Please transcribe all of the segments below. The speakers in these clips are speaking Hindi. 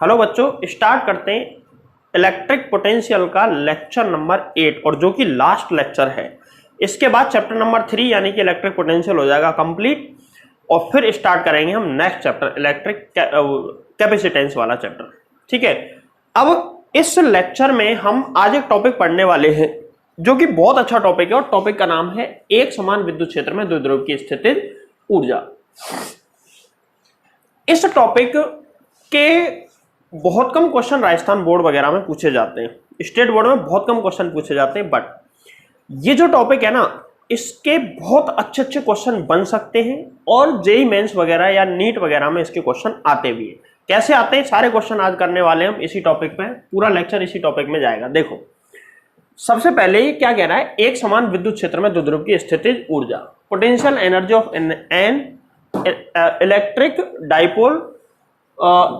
हेलो बच्चों, स्टार्ट करते हैं इलेक्ट्रिक पोटेंशियल का लेक्चर नंबर 8 और जो कि लास्ट लेक्चर है। इसके बाद चैप्टर नंबर 3 यानी कि इलेक्ट्रिक पोटेंशियल हो जाएगा कंप्लीट और फिर स्टार्ट करेंगे हम नेक्स्ट चैप्टर इलेक्ट्रिक कैपेसिटेंस वाला चैप्टर। ठीक है, अब इस लेक्चर में हम आज एक टॉपिक पढ़ने वाले हैं जो कि बहुत अच्छा टॉपिक है और टॉपिक का नाम है एक समान विद्युत क्षेत्र में द्विध्रुव की स्थितिज ऊर्जा। इस टॉपिक के बहुत कम क्वेश्चन राजस्थान बोर्ड वगैरह में पूछे जाते हैं, स्टेट बोर्ड में बहुत कम क्वेश्चन पूछे जाते हैं, बट ये जो टॉपिक है ना, इसके बहुत अच्छे अच्छे क्वेश्चन बन सकते हैं और जेईई मेंस वगैरह या नीट वगैरह में इसके क्वेश्चन आते भी हैं। कैसे आते हैं, सारे क्वेश्चन आज करने वाले हम इसी टॉपिक पे, पूरा लेक्चर इसी टॉपिक में जाएगा। देखो, सबसे पहले ये क्या कह रहा है, एक समान विद्युत क्षेत्र में द्विध्रुव की स्थितिज ऊर्जा, potential energy of an electric dipole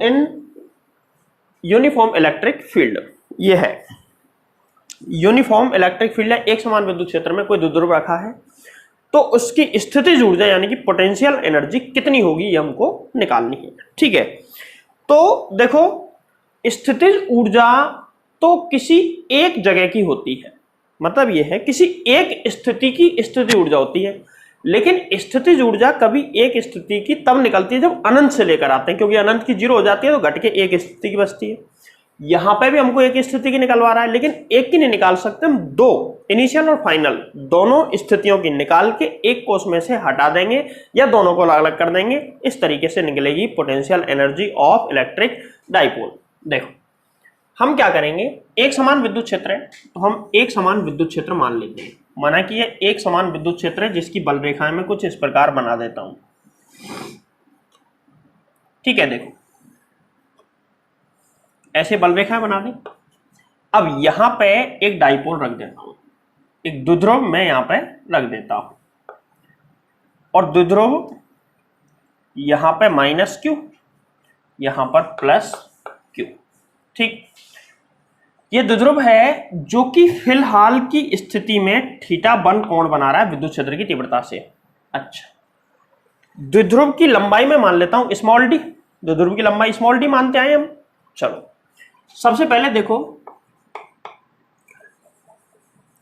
in uniform electric field. ये है यूनिफॉर्म इलेक्ट्रिक फील्ड है, एक समान विद्युत क्षेत्र में कोई द्विध्रुव रखा है तो उसकी स्थितिज ऊर्जा यानी कि पोटेंशियल एनर्जी कितनी होगी ये हमको निकालनी है। ठीक है, तो देखो, स्थितिज ऊर्जा तो किसी एक जगह की होती है, मतलब ये है किसी एक स्थिति की स्थिति ऊर्जा होती है, लेकिन स्थितिज ऊर्जा कभी एक स्थिति की तब निकलती है जब अनंत से लेकर आते हैं, क्योंकि अनंत की जीरो हो जाती है तो घट के एक स्थिति की बचती है। यहां पे भी हमको एक स्थिति की निकलवा रहा है, लेकिन एक की नहीं निकाल सकते हम, दो, इनिशियल और फाइनल दोनों स्थितियों की निकाल के एक को उसमें से हटा देंगे या दोनों को अलग अलग कर देंगे। इस तरीके से निकलेगी potential energy of electric dipole. देखो, हम क्या करेंगे, एक समान विद्युत क्षेत्र है तो हम एक समान विद्युत क्षेत्र मान लेंगे। माना कि ये एक समान विद्युत क्षेत्र है जिसकी बल रेखाएं मैं कुछ इस प्रकार बना देता हूं। ठीक है, देखो ऐसे बल रेखाएं बना दी। अब यहां पे एक डाइपोल रख देता हूं, एक द्विध्रुव मैं यहां पे रख देता हूं और द्विध्रुव यहां पे माइनस क्यू, यहां पर प्लस क्यू। ठीक, ये द्विध्रुव है जो कि फिलहाल की स्थिति में थीटा 1 कोण बना रहा है विद्युत क्षेत्र की तीव्रता से। अच्छा, द्विध्रुव की लंबाई में मान लेता हूं स्मॉल डी, द्विध्रुव की लंबाई स्मॉल डी मानते आए हम। चलो, सबसे पहले देखो,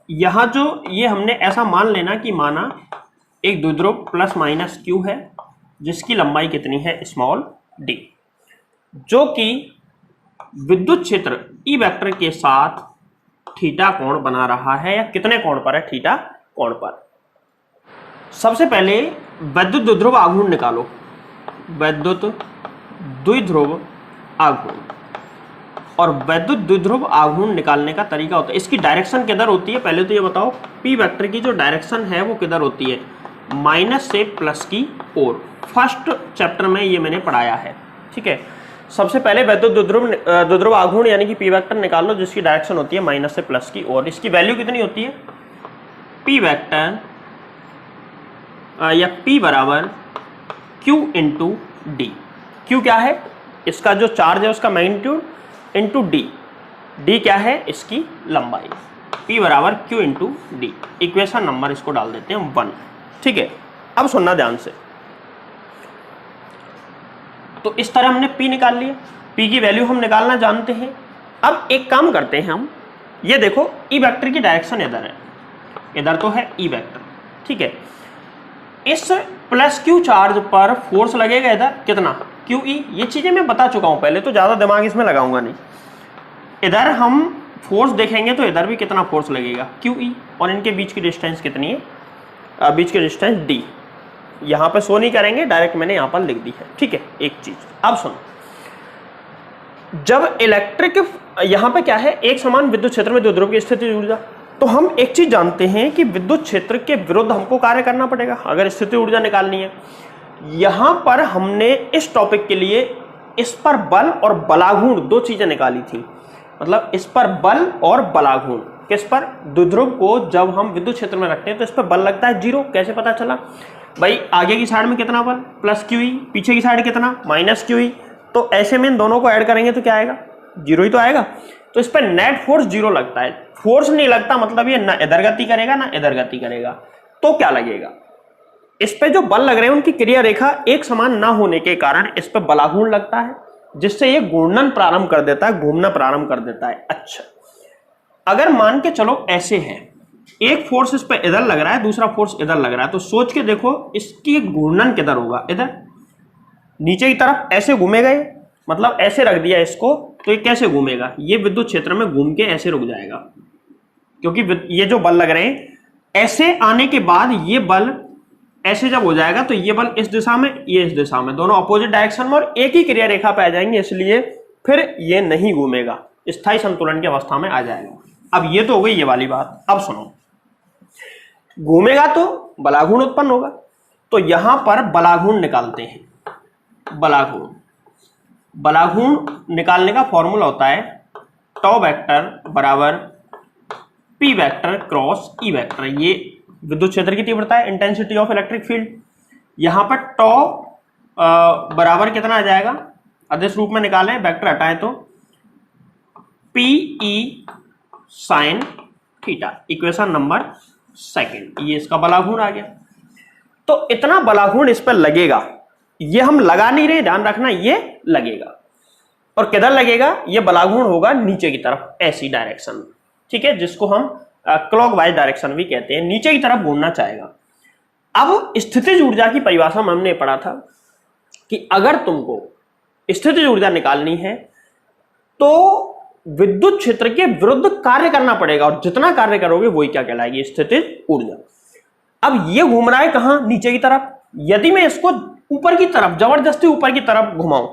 यहां जो ये हमने ऐसा मान लेना कि माना एक द्विध्रुव प्लस माइनस क्यू है जिसकी लंबाई कितनी है स्मॉल डी, जो कि विद्युत क्षेत्र ई वेक्टर के साथ थीटा कोण बना रहा है, या कितने कोण पर है, थीटा कोण पर। सबसे पहले वैद्युत द्विध्रुव आघूर्ण निकालो, वैद्युत द्विध्रुव आघूर्ण। और वैद्युत द्विध्रुव आघूर्ण निकालने का तरीका होता है, इसकी डायरेक्शन किधर होती है, पहले तो ये बताओ, पी वेक्टर की जो डायरेक्शन है वो किधर होती है, माइनस से प्लस की ओर। फर्स्ट चैप्टर में ये मैंने पढ़ाया है। ठीक है, सबसे पहले वैद्युत द्विध्रुव आघूर्ण यानी कि पी वेक्टर निकाल लो जिसकी डायरेक्शन होती है माइनस से प्लस की ओर। इसकी वैल्यू कितनी होती है, पी वेक्टर या पी बराबर क्यू इंटू डी। क्यू क्या है, इसका जो चार्ज है उसका मैग्नीट्यूड, इंटू डी, डी क्या है, इसकी लंबाई। पी बराबर Q into D, equation number इसको डाल देते हैं 1। ठीक है, अब सुनना ध्यान से। तो इस तरह हमने P निकाल लिया, P की वैल्यू हम निकालना जानते हैं। अब एक काम करते हैं हम, ये देखो E वेक्टर की डायरेक्शन इधर है, इधर तो है E वेक्टर। ठीक है, इस प्लस Q चार्ज पर फोर्स लगेगा इधर कितना, QE। ये चीजें मैं बता चुका हूं पहले, तो ज्यादा दिमाग इसमें लगाऊंगा नहीं। इधर हम फोर्स देखेंगे तो इधर भी कितना फोर्स लगेगा, QE, और इनके बीच की डिस्टेंस कितनी है, बीच की डिस्टेंस D। यहां पे शो नहीं करेंगे, डायरेक्ट मैंने यहां पर लिख दी है। ठीक है, एक चीज अब सुनो, जब इलेक्ट्रिक यहां पे क्या है, एक समान विद्युत क्षेत्र में द्विध्रुव की स्थिति ऊर्जा, तो हम एक चीज जानते हैं कि विद्युत क्षेत्र के विरुद्ध हमको कार्य करना पड़ेगा अगर स्थिति ऊर्जा निकालनी है। यहां पर हमने इस टॉपिक के लिए इस पर बल और बलाघूर्ण दो चीजें निकाली थी, मतलब इस पर बल और बलाघूर्ण। किस पर, द्विध्रुव को जब हम विद्युत क्षेत्र में रखते हैं तो इस पर बल लगता है 0। कैसे पता चला भाई, आगे की साइड में कितना बल, प्लस QE, पीछे की साइड कितना, माइनस QE। तो ऐसे में इन दोनों को ऐड करेंगे तो क्या आएगा, 0 ही तो आएगा। तो इस पर नेट फोर्स 0 लगता है। फोर्स नहीं लगता मतलब ये ना इधर गति करेगा ना इधर गति करेगा, तो क्या लगेगा, इस पे जो बल लग रहे हैं उनकी क्रिया रेखा एक समान ना होने के कारण इस पे बलाघूर्ण लगता है। जिससे ये घूर्णन प्रारंभ कर देता है, घूमना प्रारंभ कर देता है। अच्छा, अगर मान के चलो ऐसे है, एक फोर्स इस पे इधर लग रहा है, दूसरा फोर्स इधर लग रहा है, तो सोच के देखो इसकी घूर्णन किधर होगा, इधर नीचे की तरफ ऐसे घूमेगा ये, मतलब ऐसे रख दिया इसको, तो ये कैसे घूमेगा, ये विद्युत क्षेत्र में घूम के ऐसे रुक जाएगा, क्योंकि ये जो बल लग रहे हैं ऐसे आने के बाद ये बल ऐसे जब हो जाएगा तो ये बल इस दिशा में, ये इस दिशा में, दोनों अपोजिट डायरेक्शन में और एक ही क्रिया रेखा पे आ जाएंगे, इसलिए फिर ये नहीं घूमेगा, स्थायी संतुलन की अवस्था में आ जाएगा। अब ये तो हो गई ये वाली बात। अब सुनो, घूमेगा तो बलाघूर्ण उत्पन्न होगा, तो यहां पर बलाघूर्ण निकालते हैं। बलाघूर्ण निकालने का फॉर्मूला होता है टॉ वेक्टर बराबर P vector cross E vector. ये विद्युत क्षेत्र की तीव्रता है, इंटेंसिटी ऑफ इलेक्ट्रिक फील्ड। यहां पर टॉ बराबर कितना आ जाएगा, अदिश रूप में निकालें, वेक्टर हटाएं तो P E sine theta, equation number second. ये इसका बलाघूर्ण आ गया। तो इतना बलाघूर्ण इस पर लगेगा, ये हम लगा नहीं रहे, ध्यान रखना, ये लगेगा। और किधर लगेगा, ये बलाघूर्ण होगा नीचे की तरफ, ऐसी डायरेक्शन, ठीक है, जिसको हम क्लॉकवाइज डायरेक्शन भी कहते हैं, नीचे की तरफ घूमना चाहेगा। अब स्थितिज ऊर्जा की परिभाषा में हमने पढ़ा था कि अगर तुमको स्थितिज ऊर्जा निकालनी है तो विद्युत क्षेत्र के विरुद्ध कार्य करना पड़ेगा, और जितना कार्य करोगे वही क्या कहलाएगी, स्थितिज ऊर्जा। अब ये घूम रहा है कहां, नीचे की तरफ। यदि मैं इसको ऊपर की तरफ, जबरदस्ती ऊपर की तरफ घुमाऊं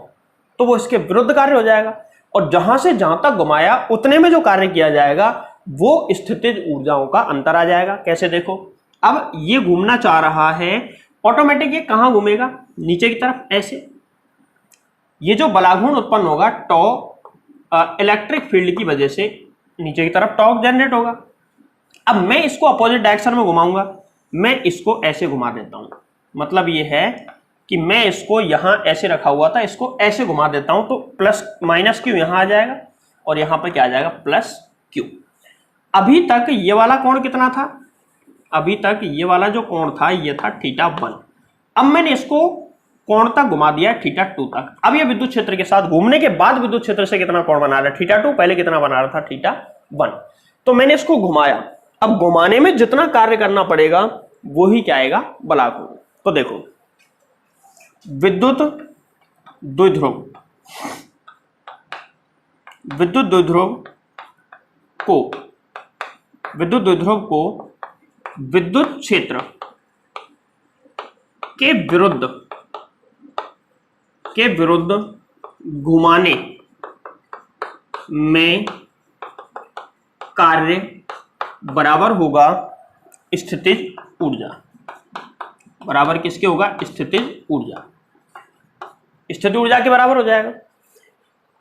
तो वो इसके विरुद्ध कार्य हो जाएगा, और जहां से जहां तक घुमाया उतने में जो कार्य किया जाएगा वो स्थितिज ऊर्जाओं का अंतर आ जाएगा। कैसे, देखो, अब ये घूमना चाह रहा है, ऑटोमेटिक ये कहां घूमेगा, नीचे की तरफ, ऐसे। ये जो बलाघूर्ण उत्पन्न होगा टॉ इलेक्ट्रिक फील्ड की वजह से नीचे की तरफ टॉर्क जनरेट होगा। अब मैं इसको अपोजिट डायरेक्शन में घुमाऊंगा, मैं इसको ऐसे घुमा देता हूं, मतलब ये है कि मैं इसको यहां ऐसे रखा हुआ था, इसको ऐसे घुमा देता हूं, तो प्लस माइनस क्यू यहां आ जाएगा और यहां पर क्या आ जाएगा, प्लस क्यू। अभी तक ये वाला कोण कितना था, अभी तक ये वाला जो कोण था ये था θ1। अब मैंने इसको कोण तक घुमा दिया θ2 तक। अब ये विद्युत क्षेत्र के साथ घूमने के बाद विद्युत क्षेत्र से कितना कोण बना रहा है, θ2, पहले कितना बना रहा था, θ1। तो मैंने इसको घुमाया, अब घुमाने में जितना कार्य करना पड़ेगा वही क्या आएगा, बलाघूर्ण। तो देखो, विद्युत द्विध्रुव को विद्युत क्षेत्र के विरुद्ध घुमाने में कार्य बराबर होगा स्थितिज ऊर्जा। बराबर किसके होगा, स्थितिज ऊर्जा। स्थितिज ऊर्जा के बराबर हो जाएगा।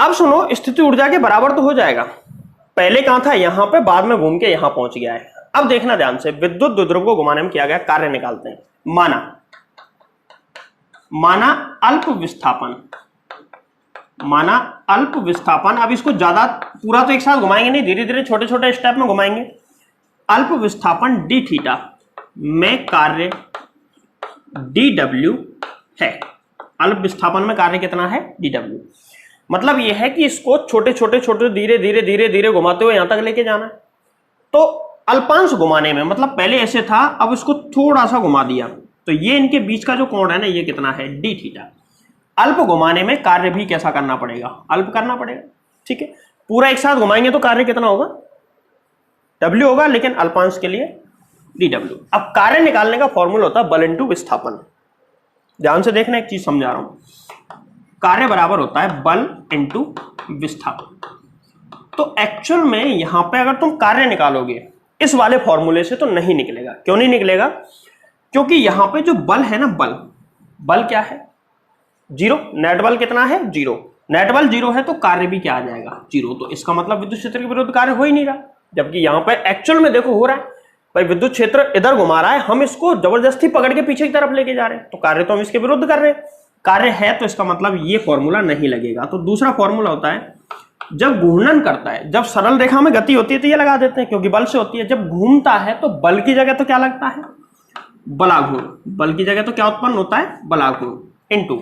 अब सुनो, स्थितिज ऊर्जा के बराबर तो हो जाएगा, पहले कहां था, यहां पे, बाद में घूम के यहां पहुंच गया है। अब देखना ध्यान से, विद्युत द्विध्रुव को घुमाने में किया गया कार्य निकालते हैं। माना अल्प विस्थापन। अब इसको ज्यादा पूरा तो एक साथ घुमाएंगे नहीं, धीरे धीरे छोटे छोटे स्टेप में घुमाएंगे। अल्प विस्थापन डी थीटा में कार्य dw है। अल्प विस्थापन में कार्य कितना है, dw। मतलब यह है कि इसको छोटे छोटे धीरे धीरे घुमाते हुए यहां तक लेके जाना है। तो अल्पांश घुमाने में, मतलब पहले ऐसे था, अब इसको थोड़ा सा घुमा दिया, तो ये इनके बीच का जो कोण है ना, ये कितना है, डी थीटा। अल्प घुमाने में कार्य भी कैसा करना पड़ेगा, अल्प करना पड़ेगा, ठीक है। पूरा एक साथ घुमाएंगे तो कार्य कितना होगा, W होगा, लेकिन अल्पांश के लिए dw। अब कार्य निकालने का फॉर्मूला होता है बल इंटू विस्थापन। ध्यान से देखना, एक चीज समझा रहा हूं, कार्य बराबर होता है बल इंटू विस्थापन। तो एक्चुअल में यहां पे अगर तुम कार्य निकालोगे इस वाले फॉर्मूले से तो नहीं निकलेगा। क्यों नहीं निकलेगा, क्योंकि यहां पे जो बल है ना, बल क्या है, जीरो। नेट बल कितना है, जीरो। नेट बल जीरो है तो कार्य भी क्या आ जाएगा, जीरो। तो इसका मतलब विद्युत क्षेत्र के विरुद्ध कार्य हो ही नहीं रहा, जबकि यहां पे एक्चुअल में देखो हो रहा है। भाई विद्युत क्षेत्र इधर घुमा रहा है, हम इसको जबरदस्ती पकड़ के पीछे की तरफ लेके जा रहे हैं, तो कार्य तो हम इसके विरुद्ध कर रहे हैं। कार्य है तो इसका मतलब ये फॉर्मूला नहीं लगेगा। तो दूसरा फॉर्मूला होता है जब घूर्णन करता है, जब सरल रेखा में गति होती है तो ये लगा देते हैं क्योंकि बल से होती है। जब घूमता है तो बल की जगह तो क्या लगता है, बलाघूर्ण। बल की जगह तो क्या उत्पन्न होता है, बलाघूर्ण। इनटू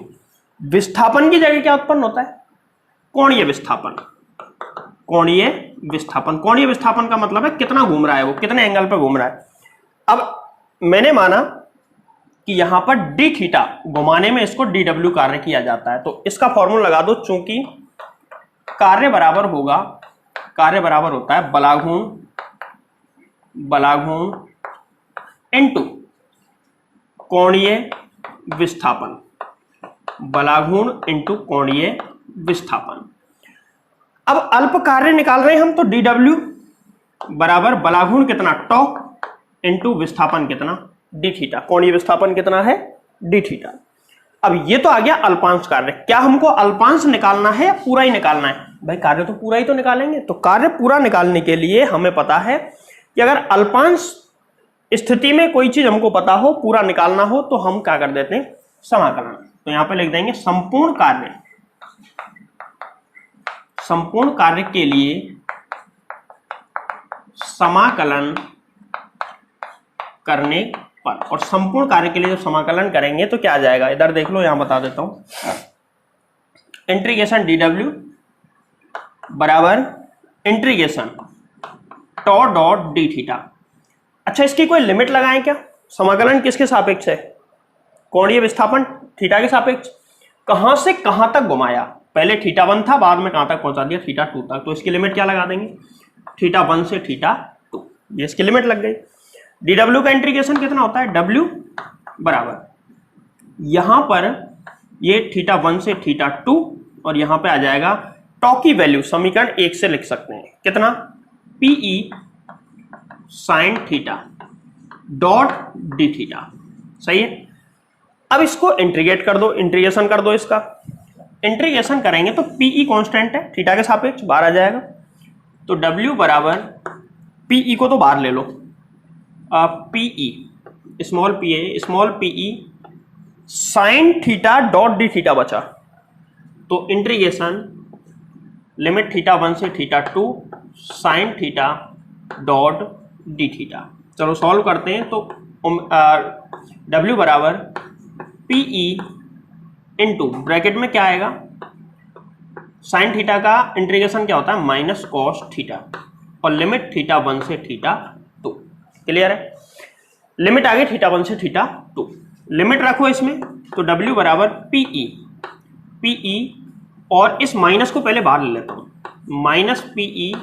विस्थापन की जगह क्या उत्पन्न होता है, कोणीय विस्थापन। कोणीय विस्थापन, कोणीय विस्थापन का मतलब है कितना घूम रहा है वो, कितने एंगल पे घूम रहा है। अब मैंने माना कि यहां पर डी थीटा घुमाने में इसको डी डब्ल्यू कार्य किया जाता है, तो इसका फॉर्मूला लगा दो। चूंकि कार्य बराबर होगा, कार्य बराबर होता है बलाघूर्ण इनटू कोणीय विस्थापन, बलाघूर्ण इनटू कोणीय विस्थापन। अब अल्प कार्य निकाल रहे हैं हम, तो डी डब्ल्यू बराबर बलाघूर्ण कितना टॉ इनटू विस्थापन कितना डी थीटा। कोणीय विस्थापन कितना है डी थीटा। अब ये तो आ गया अल्पांश कार्य। क्या हमको अल्पांश निकालना है या पूरा ही निकालना है? भाई कार्य तो पूरा ही तो निकालेंगे। तो कार्य पूरा निकालने के लिए हमें पता है कि अगर अल्पांश स्थिति में कोई चीज हमको पता हो, पूरा निकालना हो, तो हम क्या कर देते हैं समाकलन। तो यहां पे लिख देंगे संपूर्ण कार्य के लिए समाकलन करने पर, और संपूर्ण कार्य के लिए जब समाकलन करेंगे तो क्या आ जाएगा, इधर देख लो, यहां बता देता हूं। इंटीग्रेशन डी डब्ल्यू बराबर इंटीग्रेशन टॉ डॉट डी थीटा। अच्छा, इसकी कोई लिमिट लगाएं क्या? समाकलन किसके सापेक्ष है? कोणीय विस्थापन थीटा के सापेक्ष। कहां से कहां तक घुमाया? पहले थीटा 1 था, बाद में कहां तक पहुंचा दिया? थीटा 2 तक। तो इसकी लिमिट क्या लगा देंगे? थीटा 1 से थीटा 2, ये इसकी लिमिट लग गई। डी डब्ल्यू का इंटीग्रेशन कितना होता है? डब्ल्यू बराबर यहां पर ये थीटा 1 से थीटा 2, और यहां पे आ जाएगा टॉ की वैल्यू समीकरण 1 से लिख सकते हैं कितना? P E sine theta dot D theta. सही है। अब इसको इंटीग्रेट कर दो, इंटीग्रेशन कर दो। इसका इंटीग्रेशन करेंगे तो पीई कांस्टेंट है, थीटा के सापेक्ष बाहर आ जाएगा। तो डब्ल्यू बराबर पीई को तो बाहर ले लो, PE small PE sine theta dot D theta बचा। तो इंटीग्रेशन लिमिट थीटा 1 से theta 2 sine theta dot D theta. चलो सॉल्व करते हैं। तो डब्ल्यू बराबर पीई इंटू ब्रैकेट में क्या आएगा, साइन थीटा का इंटीग्रेशन क्या होता है? माइनस कॉस थीटा, और लिमिट थीटा 1 से थीटा 2। क्लियर है? लिमिट आ गई थीटा 1 से थीटा 2। लिमिट रखो इसमें, तो डब्ल्यू बराबर पीई, और इस माइनस को पहले बाहर ले लेता हूं। माइनस पीई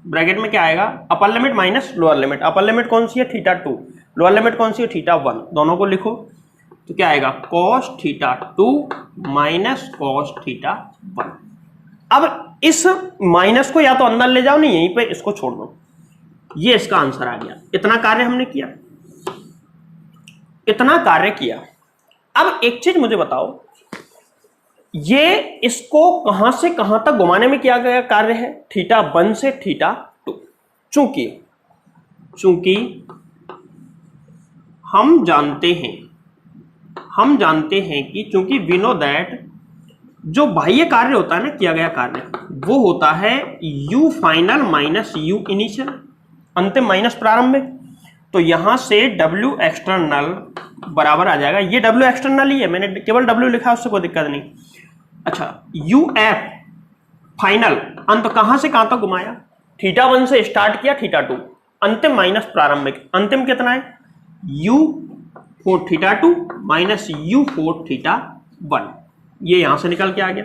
ब्रैकेट में क्या आएगा? Upper limit minus lower limit. Upper limit कौन सी है? थीटा 2। लोअर लिमिट कौन सी है? थीटा 1। दोनों को लिखो तो क्या आएगा? Cos theta 2 minus cos theta 1। अब इस माइनस को या तो अंदर ले जाओ, नहीं यहीं पे इसको छोड़ दो। ये इसका आंसर आ गया। इतना कार्य हमने किया, इतना कार्य किया। अब एक चीज मुझे बताओ, ये इसको कहां से कहां तक घुमाने में किया गया कार्य है? थीटा 1 से थीटा 2। चूंकि हम जानते हैं कि चूंकि वी नो दैट जो बाह्य कार्य होता है ना, किया गया कार्य, वो होता है u final minus u initial, अंतिम माइनस प्रारंभिक। तो यहां से w एक्सटर्नल बराबर आ जाएगा, ये w एक्सटर्नल ही है, मैंने केवल w लिखा, उससे कोई दिक्कत नहीं। अच्छा, uf फाइनल अंत कहां से कहां तक घुमाया? थीटा 1 से स्टार्ट किया, थीटा 2, अंतिम माइनस प्रारंभिक। अंतिम कितना है? u four theta 2 minus u four theta 1। ये यहां से निकल के आ गया।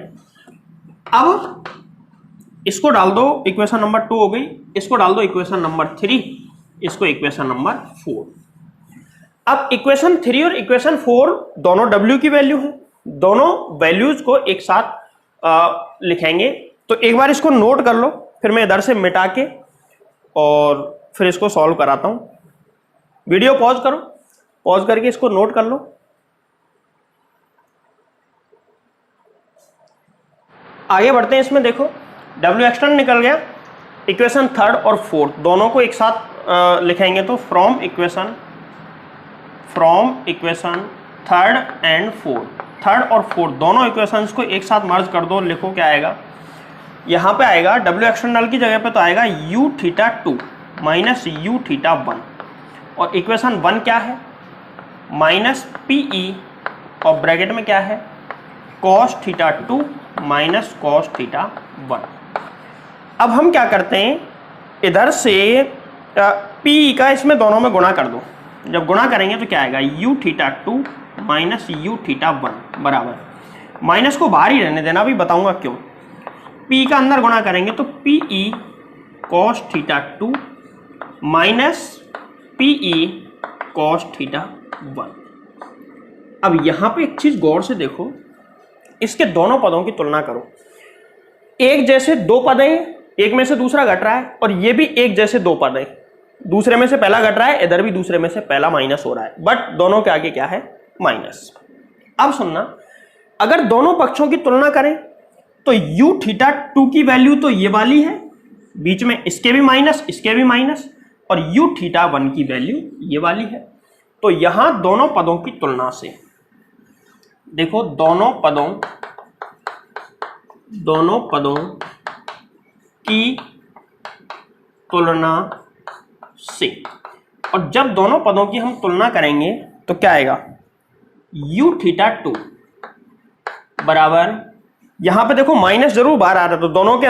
अब इसको डाल दो, इक्वेशन नंबर 2 हो गई। इसको डाल दो इक्वेशन नंबर 3, इसको इक्वेशन नंबर 4। अब इक्वेशन 3 और इक्वेशन 4 दोनों w की वैल्यू है। दोनों वैल्यूज को एक साथ लिखेंगे। तो एक बार इसको नोट कर लो, फिर मैं इधर से मिटा के और फिर इसको सॉल्व कराता हूं। वीडियो पॉज करो, पॉज करके इसको नोट कर लो। आगे बढ़ते हैं। इसमें देखो w एक्सटर्नल निकल गया। इक्वेशन 3 और 4 दोनों को एक साथ लिखेंगे तो फ्रॉम इक्वेशन 3 एंड 4, 3 और 4 दोनों इक्वेशंस को एक साथ मर्ज कर दो। लिखो क्या आएगा? यहाँ पे आएगा w एक्सटर्नल की जगह पे तो आएगा u theta 2 minus u theta 1, और इक्वेशन 1 क्या है? माइनस पीई, और ब्रैकेट में क्या है? Cos theta 2 minus cos theta 1। अब हम क्या करते हैं, इधर से पी का इसमें दोनों में गुणा कर दो। जब गुणा करेंगे तो क्या आएगा, you theta 2 minus you theta 1 बराबर, माइनस को बाहर ही रहने देना, अभी बताऊंगा क्यों। पी का अंदर गुणा करेंगे तो P E cos theta 2 minus P E cos theta 1। अब यहां पे एक चीज गौर से देखो, इसके दोनों पदों की तुलना करो। एक जैसे दो पद हैं, एक में से दूसरा घट रहा है, और ये भी एक जैसे दो पद हैं, दूसरे में से पहला घट रहा है, इधर भी दूसरे में से पहला माइनस हो रहा है, बट दोनों के आगे क्या है, माइनस। अब सुनना, अगर दोनों पक्षों की तुलना करें तो u थीटा 2 की वैल्यू तो ये वाली है, बीच में इसके भी माइनस इसके भी माइनस, और u थीटा 1 की वैल्यू ये वाली है। तो यहां दोनों पदों की तुलना से देखो, दोनों पदों की तुलना से, और जब दोनों पदों की हम तुलना करेंगे तो क्या आएगा, u थीटा 2 बराबर, यहां पे देखो माइनस जरूर बाहर आ रहा है तो दोनों के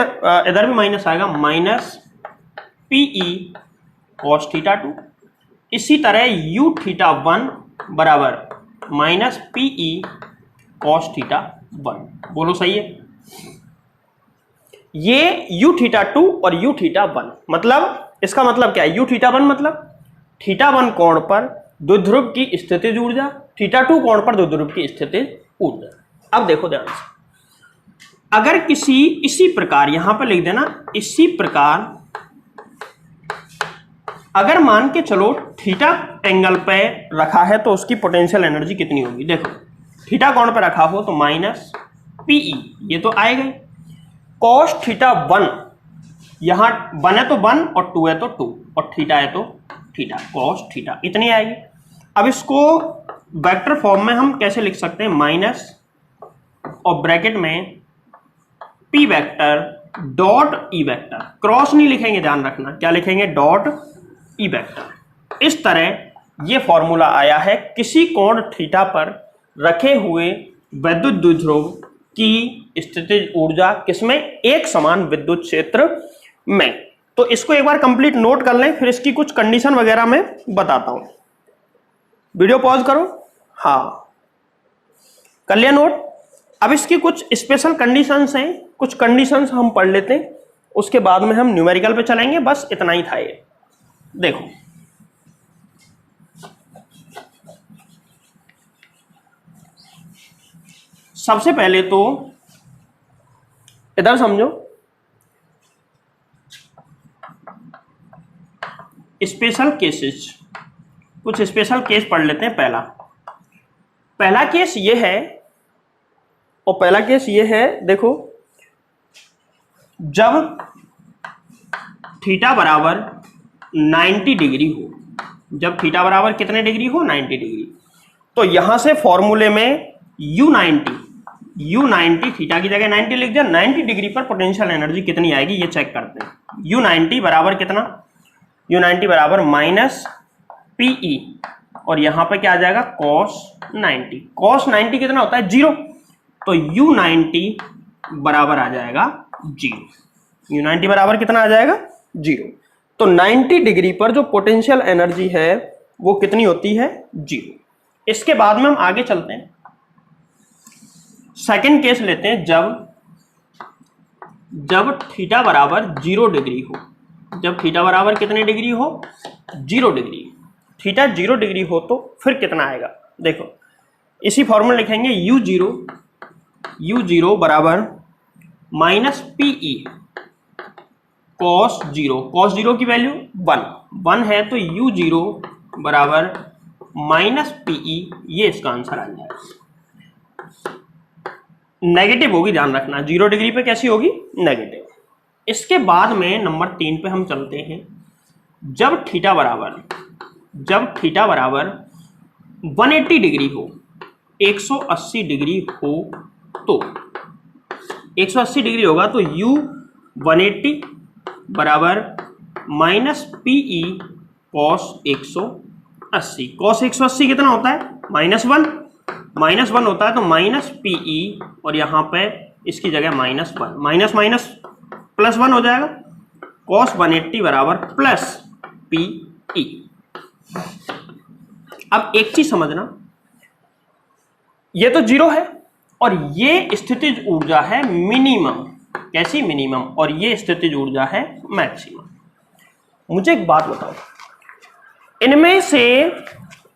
इधर भी माइनस आएगा, minus P E cos theta 2। इसी तरह u थीटा 1 बराबर minus P E cos theta 1। बोलो सही है। ये u थीटा 2 और u थीटा 1, मतलब इसका मतलब क्या है, u थीटा 1 मतलब थीटा 1 कोण पर द्विध्रुव की स्थितिज ऊर्जा, थीटा 2 कोण पर द्विध्रुव की स्थितिज ऊर्जा। अब देखो ध्यान से, अगर इसी प्रकार यहां पर लिख देना, इसी प्रकार अगर मान के चलो थीटा एंगल पे रखा है तो उसकी पोटेंशियल एनर्जी कितनी होगी। देखो थीटा कोण पे रखा हो तो माइनस पीई, ये तो आएगा। कॉस थीटा 1, यहां 1 है तो 1 और 2 है तो 2 और थीटा है तो थीटा, कॉस थीटा इतनी आएगी। अब इसको वेक्टर फॉर्म में हम कैसे लिख सकते हैं, माइनस और ब्रैकेट में P vector dot E vector, cross नहीं लिखेंगे, ध्यान रखना, क्या लिखेंगे, डॉट ई वेक्टर। इस तरह ये फॉर्मूला आया है किसी कोण थीटा पर रखे हुए विद्युत द्विध्रुव की स्थितिज ऊर्जा किसमें, एक समान विद्युत क्षेत्र में। तो इसको एक बार कंप्लीट नोट कर लें, फिर इसकी कुछ कंडीशन वगैरह मैं बताता हूं। वीडियो पॉज करो, हाँ कर लिया नोट। अब इसकी कुछ स्पेशल कंडीशंस हैं, कुछ कंडीशंस हम पढ़ लेते हैं, उसके बाद में हम न्यूमेरिकल पे चलेंगे। बस इतना ही था ये। देखो सबसे पहले तो इधर समझो, स्पेशल केसेस, कुछ स्पेशल केस पढ़ लेते हैं। पहला केस ये है, और पहला केस ये है, देखो जब थीटा बराबर 90 डिग्री हो, जब थीटा बराबर कितने डिग्री हो, 90 डिग्री, तो यहां से फॉर्मूले में u90 थीटा की जगह 90 लिख दिया। 90 डिग्री पर पोटेंशियल एनर्जी कितनी आएगी ये चेक करते हैं। u90 बराबर कितना, u90 बराबर माइनस पीई, और यहां पर क्या आ जाएगा, cos 90। cos 90 कितना होता है, 0, तो u90 बराबर आ जाएगा 0। u90 बराबर कितना आ जाएगा, 0। तो 90 डिग्री पर जो पोटेंशियल एनर्जी है वो कितनी होती है, 0। इसके बाद में हम आगे चलते हैं, सेकंड केस लेते हैं, जब थीटा बराबर 0 डिग्री हो। जब थीटा बराबर कितने डिग्री हो, 0 डिग्री। थीटा 0 डिग्री हो तो फिर कितना आएगा, देखो इसी फॉर्मूला लिखेंगे, u0 बराबर माइनस पीई कॉस 0। कॉस 0 की वैल्यू 1 है तो u0 बराबर माइनस पीई, ये इसका आंसर आ जाएगा। नेगेटिव होगी, ध्यान रखना, 0 डिग्री पे कैसी होगी, नेगेटिव। इसके बाद में नंबर 3 पे हम चलते हैं, जब थीटा बराबर 180 डिग्री हो, 180 डिग्री हो, तो 180 डिग्री होगा तो u180 बराबर माइनस पीई कॉस 180। कॉस 180 कितना होता है, -1 होता है, तो माइनस पीई और यहाँ पे इसकी जगह -1, माइनस माइनस +1 हो जाएगा, cos 180 बराबर प्लस PE। अब एक चीज समझना, ये तो 0 है और ये स्थितिज ऊर्जा है मिनिमम, कैसी मिनिमम, और ये स्थितिज ऊर्जा है मैक्सिमम। मुझे एक बात बताओ, इनमें से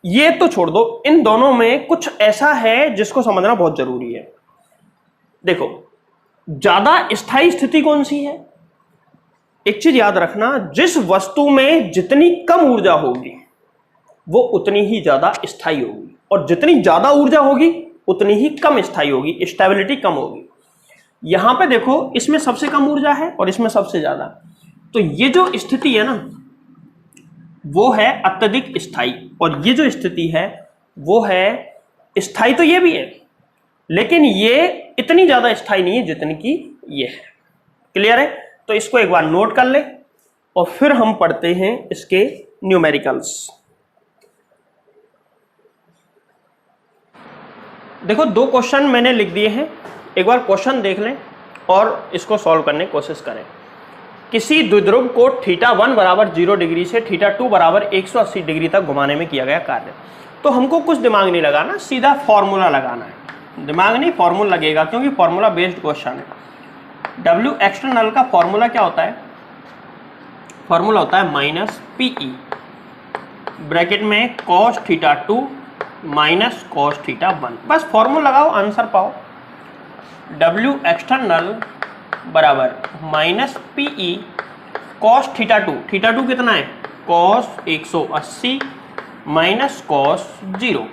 ये तो छोड़ दो, इन दोनों में कुछ ऐसा है जिसको समझना बहुत जरूरी है। देखो, ज्यादा स्थायी स्थिति कौन सी है? एक चीज याद रखना, जिस वस्तु में जितनी कम ऊर्जा होगी वो उतनी ही ज्यादा स्थायी होगी, और जितनी ज्यादा ऊर्जा होगी उतनी ही कम स्थायी होगी, स्टेबिलिटी कम होगी। यहां पे देखो, इसमें सबसे कम ऊर्जा है और इसमें सबसे ज्यादा, तो ये जो स्थिति है ना वो है अत्यधिक स्थायी, और ये जो स्थिति है वो है स्थायी, तो ये भी है लेकिन ये इतनी ज्यादा स्थायी नहीं है जितनी कि ये है। क्लियर है? तो इसको एक बार नोट कर ले और फिर हम पढ़ते हैं इसके न्यूमेरिकल्स। देखो, 2 क्वेश्चन मैंने लिख दिए हैं, एक बार क्वेश्चन देख लें और इसको सॉल्व करने की कोशिश करें। किसी द्विध्रुव को θ1 बराबर 0 डिग्री से θ2 बराबर 180 डिग्री तक घुमाने में किया गया कार्य। तो हमको कुछ दिमाग नहीं लगाना, सीधा फॉर्मूला लगाना है। दिमाग नहीं, फॉर्मूला लगेगा, क्योंकि फॉर्मूला बेस्ड क्वेश्चन है। W एक्सटर्नल का फॉर्मूला क्या होता है? फॉर्मूला होता है -PE ब्रैकेट में cos θ2 माइनस cos θ1। बस फॉर्मूला लगाओ, आंसर पाओ। W एक्सटर्नल बराबर -PE cos θ2, θ2 कितना है? cos 180 minus cos 0।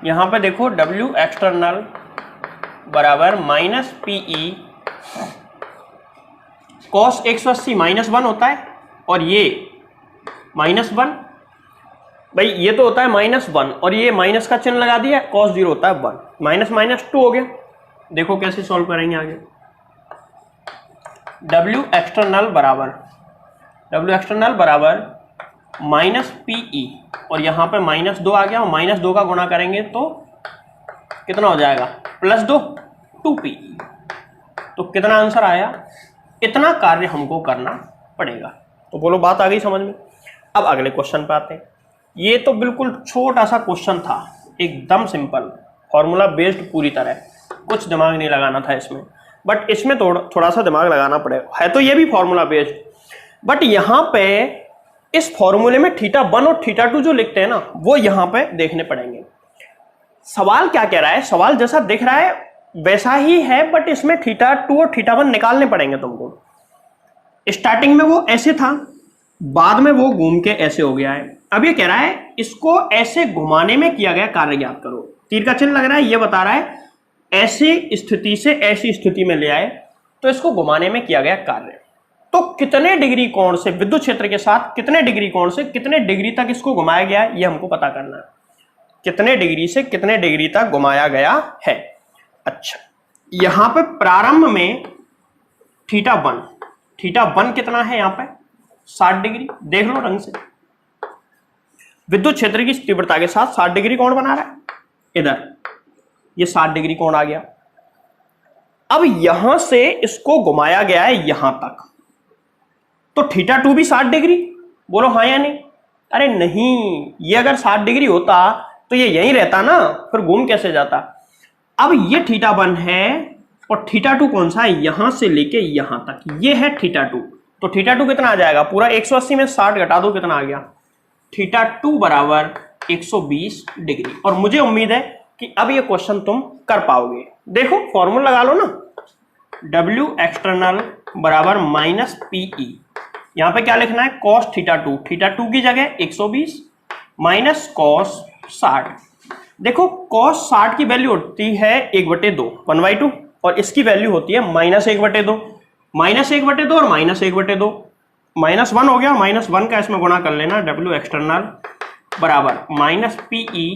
यहाँ पे देखो, W एक्सटर्नल बराबर -PE cos 180 -1 होता है, और ये -1, भाई ये तो होता है -1 और ये माइनस का चिन्ह लगा दिया, cos 0 होता है 1, माइनस माइनस 2 हो गया। देखो कैसे सॉल्व करेंगे आगे। W एक्सटर्नल बराबर -PE, और यहाँ पे -2 आ गया, और -2 का गुणा करेंगे तो कितना हो जाएगा? +2, 2PE। तो कितना आंसर आया? इतना कार्य हमको करना पड़ेगा। तो बोलो, बात आ गई समझ में? अब अगले क्वेश्चन पे आते हैं। ये तो बिल्कुल छोटा सा क्वेश्चन था, एकदम सिंपल, फॉर्मूला बेस्ड पूरी तरह, कुछ दिमाग नहीं लगाना था इसमें, बट इसमें थोड़ा सा दिमाग लगाना पड़ेगा। है तो ये भी फॉर्मूला बेस्ड, बट यहाँ पे इस फॉर्मूले में θ1 और θ2 जो लिखते हैं ना, वो यहाँ पे देखने पड़ेंगे। सवाल क्या कह रहा है? सवाल जैसा दिख रहा है वैसा ही है, बट इसमें θ2 और θ1 निकालने पड़ेंगे तुमको। स्टार्टिंग में वो ऐसे था, बाद में वो घूम के ऐसे हो गया है। अब ये कह रहा है इसको ऐसे घुमाने में किया गया कार्य ज्ञात करो। तीर का चिन्ह लग रहा है, ये बता रहा है ऐसी स्थिति से ऐसी स्थिति में ले आए तो इसको घुमाने में किया गया कार्य। तो कितने डिग्री कोण से, विद्युत क्षेत्र के साथ कितने डिग्री कोण से कितने डिग्री तक इसको घुमाया गया है, ये हमको पता करना है। कितने डिग्री से कितने डिग्री तक घुमाया गया है। अच्छा, यहां पे प्रारंभ में θ1 कितना है? यहां पे 60 डिग्री। देख लो रंग से, विद्युत क्षेत्र की तीव्रता के साथ 60 डिग्री कोण बना रहा है। इधर ये 60 डिग्री कोण आ गया। अब यहां से इसको घुमाया गया है यहां तक, तो θ2 भी 60 डिग्री। बोलो हाँ या नहीं? अरे नहीं, ये अगर 60 डिग्री होता तो ये यहीं रहता ना, फिर घूम कैसे जाता। अब ये θ1 है और θ2 कौन सा है? यहां से लेके यहां तक, ये है θ2। तो θ2 कितना आ जाएगा? पूरा 180 में 60 घटा दो, कितना आ गया? θ2 बराबर 120 डिग्री। और मुझे उम्मीद है कि अब ये क्वेश्चन तुम कर पाओगे। देखो फॉर्मूला लगा लो ना, W एक्सटर्नल बराबर -PE। यहां पे क्या लिखना है? cos θ2, θ2 की जगह 120 माइनस cos 60। देखो cos 60 की वैल्यू होती है 1/2, 1/2, और इसकी वैल्यू होती है -1/2, -1/2 और -1/2, -1 हो गया। -1 का इसमें गुणा कर लेना। W एक्सटर्नल बराबर -PE,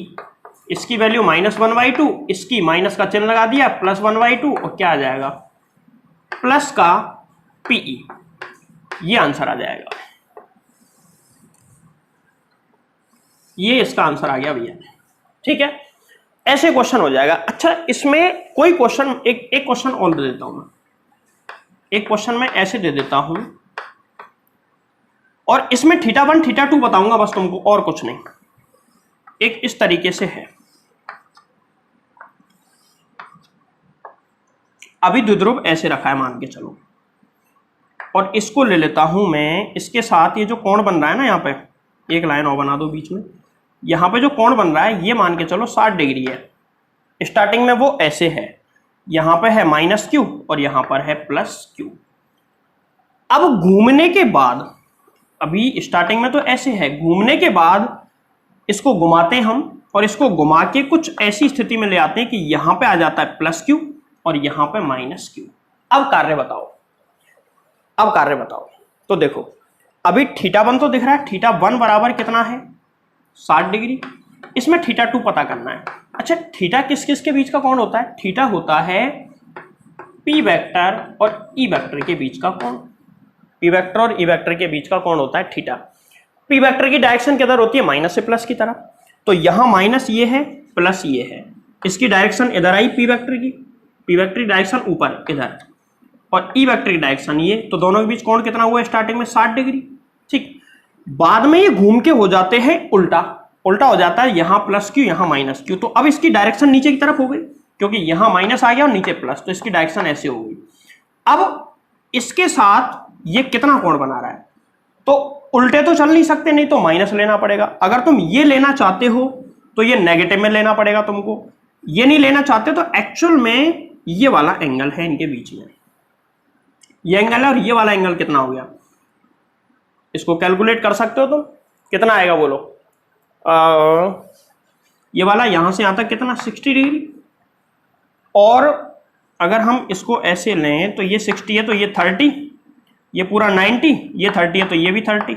इसकी वैल्यू -1/2, इसकी माइनस का चिन्ह लगा दिया, +1/2, और क्या आ जाएगा? प्लस का PE। ये आंसर आ जाएगा, ये इसका आंसर आ गया भैया। ठीक है, ऐसे क्वेश्चन हो जाएगा। अच्छा, इसमें कोई क्वेश्चन एक क्वेश्चन और दे देता हूं मैं, एक क्वेश्चन मैं ऐसे दे देता हूं और इसमें θ1 θ2 बताऊंगा बस तुमको, और कुछ नहीं। एक इस तरीके से है, अभी द्विध्रुव ऐसे रखा है मान के चलो, और इसको ले लेता हूं मैं, इसके साथ ये जो कोण बन रहा है ना, यहाँ पे एक लाइन और बना दो बीच में, यहाँ पे जो कोण बन रहा है ये मान के चलो 60 डिग्री है। स्टार्टिंग में वो ऐसे है, यहाँ पे है -q और यहाँ पर है +q। अब घूमने के बाद, अभी स्टार्टिंग में तो ऐसे है, घूमने के बाद इसको घुमाते हम और इसको घुमा के कुछ ऐसी स्थिति में ले आते हैं कि यहाँ पे आ जाता है +q और यहाँ पे -q। अब कार्य बताओ, अब कार्य बताओ। तो देखो अभी θ1 तो दिख रहा है, θ1 बराबर कितना है 60 डिग्री, इसमें θ2 पता करना है। अच्छा, थीटा किस किस के बीच का कोण होता है? थीटा होता है p वेक्टर और e वेक्टर के बीच का कोण। p वेक्टर और e वेक्टर के बीच का कोण होता है थीटा। p वेक्टर की डायरेक्शन किधर होती है? माइनस से प्लस की तरफ। तो यहाँ माइनस ये है, प्लस ये है, इसकी डायरेक्शन इधर आई p वेक्टर की, p वेक्टर की डायरेक्शन ऊपर इधर और e वेक्टर की डायरेक्शन ये, तो दोनों के बीच कोण कितना हुआ स्टार्टिंग में? 60 डिग्री। ठीक, बाद में ये घूम के हो जाते हैं उल्टा, उल्टा हो जाता है, यहाँ +q यहाँ -q। तो अब इसकी डायरेक्शन नीचे की तरफ हो गई, क्योंकि यहाँ माइनस आ गया और नीचे प्लस, तो इसकी डायरेक्शन ऐसे हो गई। अब इसके साथ ये कितना कोण बना रहा है? तो उल्टे तो चल नहीं सकते, नहीं तो माइनस लेना पड़ेगा। अगर तुम ये लेना चाहते हो तो ये नेगेटिव में लेना पड़ेगा तुमको, ये नहीं लेना चाहते तो एक्चुअल में ये वाला एंगल है इनके बीच में, ये एंगल है और ये वाला एंगल कितना हो गया? इसको कैलकुलेट कर सकते हो तुम, कितना आएगा बोलो? ये वाला यहां से यहां तक कितना? 60 डिग्री। और अगर हम इसको ऐसे लें तो ये 60 है तो ये 30, ये पूरा 90, ये 30 है तो ये भी 30,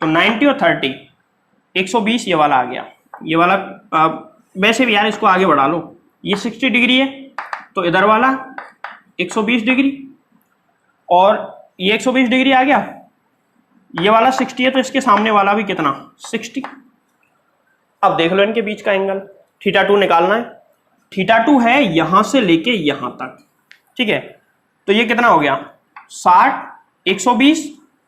तो 90 और 30 120 ये वाला आ गया। ये वाला वैसे भी यार इसको आगे बढ़ा लो, ये 60 डिग्री है तो इधर वाला 120 डिग्री और ये 120 डिग्री आ गया, ये वाला 60 है तो इसके सामने वाला भी कितना? 60। अब देख लो इनके बीच का एंगल, θ2 निकालना है। θ2 है यहां से लेके यहां तक, ठीक है, तो ये कितना हो गया? 60, 120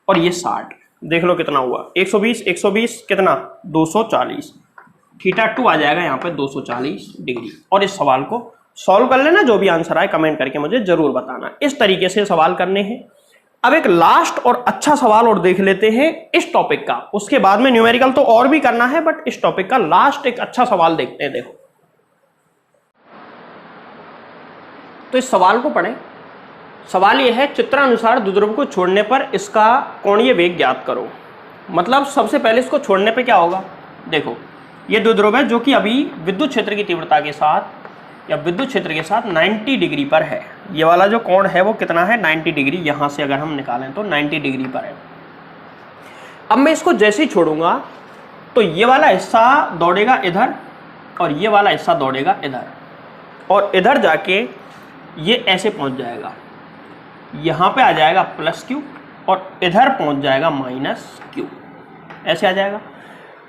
और ये 60, देख लो कितना हुआ? 120 120 कितना? 240। θ2 आ जाएगा यहाँ पे 240 डिग्री। और इस सवाल को सॉल्व कर लेना, जो भी आंसर आए कमेंट करके मुझे जरूर बताना। इस तरीके से सवाल करने हैं। अब एक लास्ट और अच्छा सवाल और देख लेते हैं इस टॉपिक का, उसके बाद में न्यूमेरिकल तो और भी करना है, बट इस टॉपिक का लास्ट एक अच्छा सवाल देखते हैं। देखो तो इस सवाल को पढ़ें। सवाल यह है, चित्रानुसार द्विध्रुव को छोड़ने पर इसका कोणीय वेग ज्ञात करो। मतलब सबसे पहले इसको छोड़ने पे क्या होगा? देखो ये द्विध्रुव है जो कि अभी विद्युत क्षेत्र की तीव्रता के साथ या विद्युत क्षेत्र के साथ 90 डिग्री पर है। ये वाला जो कोण है वो कितना है? 90 डिग्री। यहां से अगर हम निकालें तो 90 डिग्री पर है। अब मैं इसको जैसे ही छोड़ूंगा तो ये वाला हिस्सा दौड़ेगा इधर और ये वाला हिस्सा दौड़ेगा इधर, और इधर जाके ये ऐसे पहुंच जाएगा, यहाँ पे आ जाएगा +q और इधर पहुंच जाएगा -q, ऐसे आ जाएगा।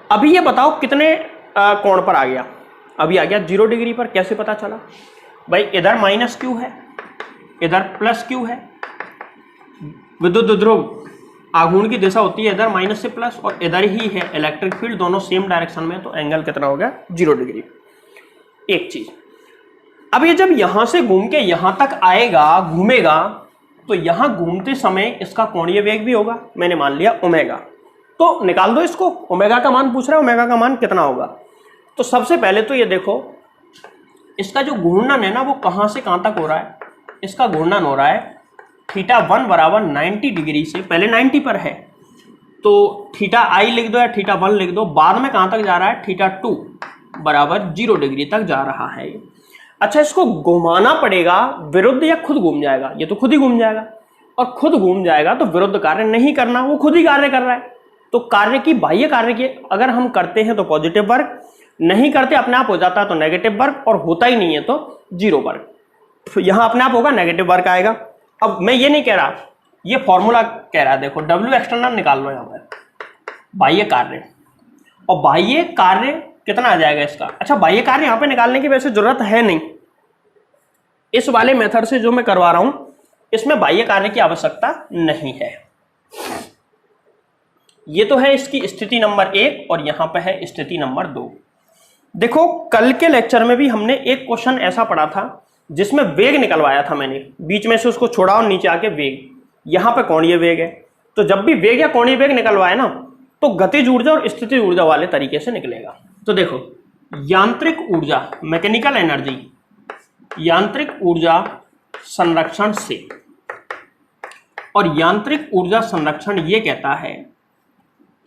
अभी ये बताओ कितने कोण पर आ गया? अभी आ गया 0 डिग्री पर। कैसे पता चला भाई? इधर -q है, इधर +q है। विद्युत द्विध्रुव आघूर्ण की दिशा होती है इधर माइनस से प्लस, और इधर ही है इलेक्ट्रिक फील्ड, दोनों सेम डायरेक्शन में, तो एंगल कितना हो गया? 0 डिग्री। एक चीज, अब ये जब यहां से घूम के यहां तक आएगा, घूमेगा, तो यहां घूमते समय इसका कोणीय वेग भी होगा। मैंने मान लिया ओमेगा, तो निकाल दो इसको। ओमेगा का मान पूछ रहा है, ओमेगा का मान कितना होगा? तो सबसे पहले तो ये देखो, इसका जो घूर्णन है ना वो कहां से कहां तक हो रहा है? इसका घूर्णन हो रहा है θ1 बराबर 90 डिग्री से, पहले 90 पर है तो θi लिख दो या θ1 लिख दो। बाद में कहां तक जा रहा है? θ2 बराबर 0 डिग्री तक जा रहा है। अच्छा, इसको घुमाना पड़ेगा विरुद्ध या खुद घूम जाएगा? ये तो खुद ही घूम जाएगा, और खुद घूम जाएगा तो विरुद्ध कार्य नहीं करना, वो खुद ही कार्य कर रहा है। तो कार्य की, बाह्य कार्य की अगर हम करते हैं तो पॉजिटिव वर्ग, नहीं करते अपने आप हो जाता है तो नेगेटिव वर्ग, और होता ही नहीं है तो 0 वर्ग। तो यहां अपने आप होगा, नेगेटिव वर्ग आएगा। अब मैं ये नहीं कह रहा, ये फॉर्मूला कह रहा है। देखो W एक्सटर्नल निकाल लो यहाँ पर, बाह्य कार्य, और बाह्य कार्य कितना आ जाएगा इसका। अच्छा, बाह्य कार्य यहां पे निकालने की वैसे जरूरत है नहीं, इस वाले मेथड से जो मैं करवा रहा हूं इसमें बाह्य कार्य की आवश्यकता नहीं है। ये तो है इसकी स्थिति नंबर 1 और यहां पे है स्थिति नंबर 2। देखो कल के लेक्चर में भी हमने एक क्वेश्चन ऐसा पढ़ा था जिसमें वेग निकलवाया था मैंने, बीच में से उसको छोड़ा और नीचे आके वेग, यहां पे कोणीय वेग है। तो जब भी वेग या कोणीय वेग निकलवाए ना तो गतिज ऊर्जा और स्थितिज ऊर्जा वाले तरीके से निकलेगा। तो देखो यांत्रिक ऊर्जा, मैकेनिकल एनर्जी, यांत्रिक ऊर्जा संरक्षण से, और यांत्रिक ऊर्जा संरक्षण ये कहता है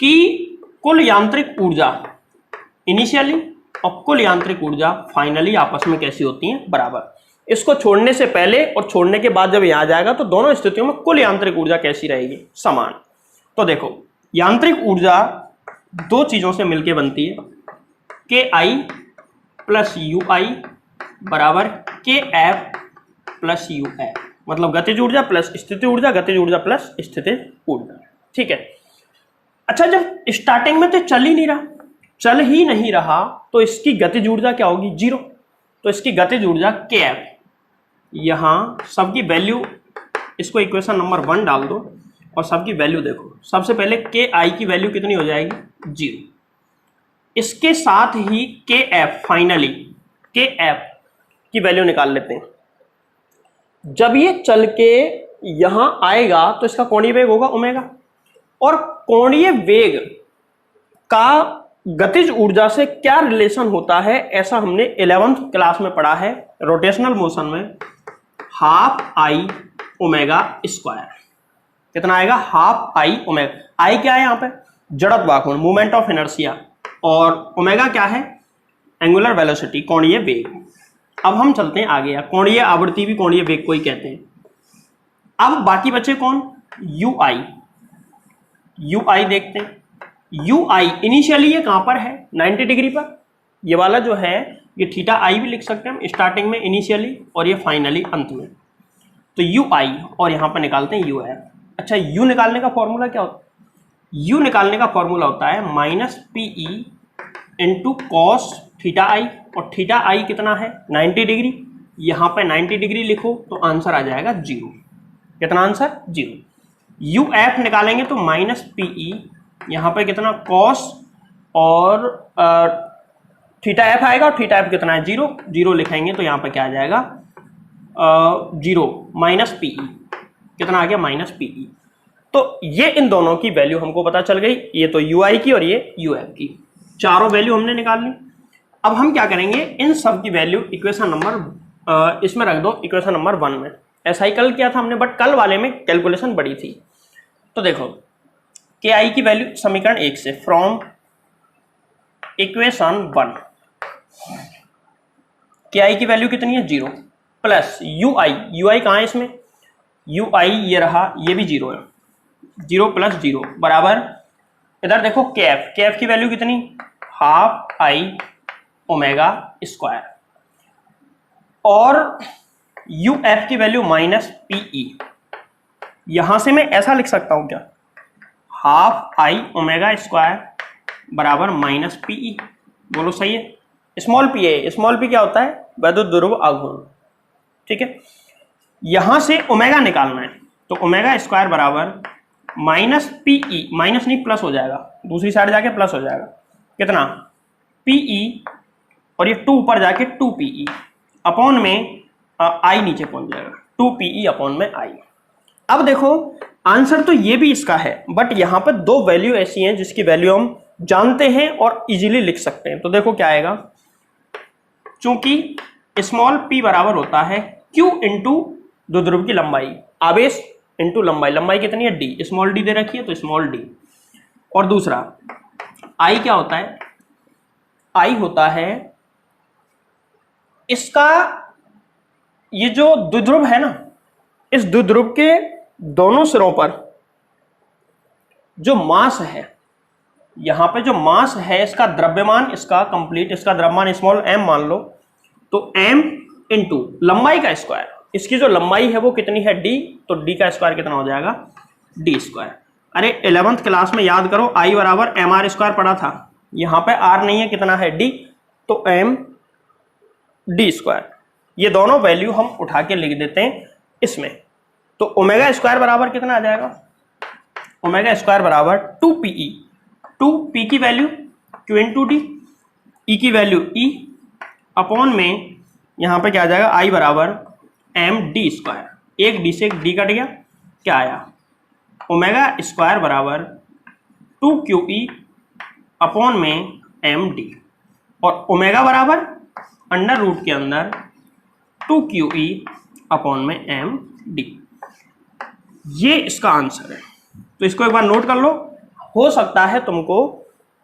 कि कुल यांत्रिक ऊर्जा इनिशियली और कुल यांत्रिक ऊर्जा फाइनली आपस में कैसी होती हैं, बराबर। इसको छोड़ने से पहले और छोड़ने के बाद जब यहां जाएगा तो दोनों स्थितियों में कुल यांत्रिक ऊर्जा कैसी रहेगी, समान। तो देखो यांत्रिक ऊर्जा दो चीजों से मिलकर बनती है, के आई प्लस यू आई बराबर के एफ प्लस यू एफ, मतलब गतिज ऊर्जा प्लस स्थितिज ऊर्जा, गतिज ऊर्जा प्लस स्थितिज ऊर्जा। ठीक है। अच्छा, जब स्टार्टिंग में तो चल ही नहीं रहा तो इसकी गतिज ऊर्जा क्या होगी, 0। तो इसकी गतिज ऊर्जा के एफ, यहां सबकी वैल्यू, इसको इक्वेशन नंबर 1 डाल दो और सबकी वैल्यू देखो। सबसे पहले के आई की वैल्यू कितनी हो जाएगी, 0। इसके साथ ही के एफ, फाइनली के एफ की वैल्यू निकाल लेते हैं। जब ये चल के यहां आएगा तो इसका कोणीय वेग होगा ओमेगा, और कोणीय वेग का गतिज ऊर्जा से क्या रिलेशन होता है, ऐसा हमने 11th क्लास में पढ़ा है रोटेशनल मोशन में, हाफ आई ओमेगा स्क्वायर। कितना आएगा, हाफ आई ओमेगा। आई क्या है यहाँ पे, जड़त्व कोण, मूवमेंट ऑफ इनर्शिया, और ओमेगा क्या है, एंगुलर वेलोसिटी, कोणीय वेग। अब हम चलते हैं आगे, कोणीय आवृत्ति भी कोणीय वेग को ही कहते हैं। अब बाकी बचे कौन, यू आई। यू आई देखते हैं। यू आई इनिशियली ये कहां पर है, 90 डिग्री पर। ये वाला जो है ये थीटा आई भी लिख सकते हैं हम, स्टार्टिंग में इनिशियली और ये फाइनली अंत में। तो यू आई और यहां पर निकालते हैं यू एफ। अच्छा, यू निकालने का फॉर्मूला क्या होता है, यू निकालने का फॉर्मूला होता है minus PE into cos theta I, और थीटा आई कितना है, 90 डिग्री। यहां पे 90 डिग्री लिखो तो आंसर आ जाएगा 0। कितना आंसर, 0। यू एफ निकालेंगे तो माइनस पीई, यहाँ पे कितना कॉस और थीटा एफ आएगा, और थीटा एफ कितना है, 0। 0 लिखेंगे तो यहाँ पे क्या आ जाएगा, 0 माइनस पीई, कितना आ गया, माइनस पीई। तो ये इन दोनों की वैल्यू हमको पता चल गई, ये तो यू आई की और ये यू एफ की, चारों वैल्यू हमने निकाल ली। अब हम क्या करेंगे, इन सब की वैल्यू इक्वेशन नंबर इसमें रख दो, इक्वेशन नंबर 1 में। ऐसा ही कल किया था हमने, बट कल वाले में कैलकुलेशन बड़ी थी। तो देखो के आई की वैल्यू समीकरण 1 से, फ्रॉम इक्वेशन 1 के आई की वैल्यू कितनी है, 0, प्लस यू आई, यू आई कहाँ है इसमें, यू आई ये रहा, ये भी 0 है, 0 प्लस 0 बराबर, इधर देखो के एफ की वैल्यू कितनी, हाफ आई ओमेगा स्क्वायर, और यू एफ की वैल्यू माइनस पीई। यहां से मैं ऐसा लिख सकता हूं क्या, हाफ आई ओमेगा स्क्वायर बराबर माइनस पीई। बोलो सही है, स्मॉल पी है, स्मॉल पी क्या होता है, वैद्युत ध्रुव आघूर्ण। ठीक है, यहां से ओमेगा निकालना है तो ओमेगा स्क्वायर बराबर माइनस पीई, माइनस नहीं प्लस हो जाएगा, दूसरी साइड जाके प्लस हो जाएगा, कितना पीई, और ये 2 ऊपर जाके 2 पीई अपॉन में आई नीचे पहुंच जाएगा, 2 पीई अपॉन में आई। अब देखो आंसर तो ये भी इसका है, बट यहां पर दो वैल्यू ऐसी हैं जिसकी वैल्यू हम जानते हैं और इजीली लिख सकते हैं। तो देखो क्या आएगा, चूंकि स्मॉल p बराबर होता है q इंटू द्विध्रुव की लंबाई, आवेश इंटू लंबाई, लंबाई कितनी है d, स्मॉल d दे रखी है तो स्मॉल d, और दूसरा i क्या होता है, i होता है इसका ये जो द्विध्रुव है ना, इस द्विध्रुव के दोनों सिरों पर जो मास है, यहां पे जो मास है इसका द्रव्यमान, इसका कंप्लीट, इसका द्रव्यमान स्मॉल m मान लो, तो m इंटू लंबाई का स्क्वायर, इसकी जो लंबाई है वो कितनी है d, तो d का स्क्वायर कितना हो जाएगा, d स्क्वायर। अरे 11th क्लास में याद करो, I बराबर mr स्क्वायर पढ़ा था, यहां पे r नहीं है, कितना है d, तो m d स्क्वायर। ये दोनों वैल्यू हम उठा के लिख देते हैं इसमें। तो ओमेगा स्क्वायर बराबर कितना आ जाएगा, ओमेगा स्क्वायर बराबर 2pe, 2p की value q into D, e की वैल्यू e अपॉन में यहां पे क्या आ जाएगा i बराबर m d स्क्वायर। एक d से एक d कट गया, क्या आया ओमेगा स्क्वायर बराबर 2qe अपॉन में md, और ओमेगा बराबर अंडर रूट के अंदर 2qe अपॉन में md। ये इसका आंसर है। तो इसको एक बार नोट कर लो। हो सकता है तुमको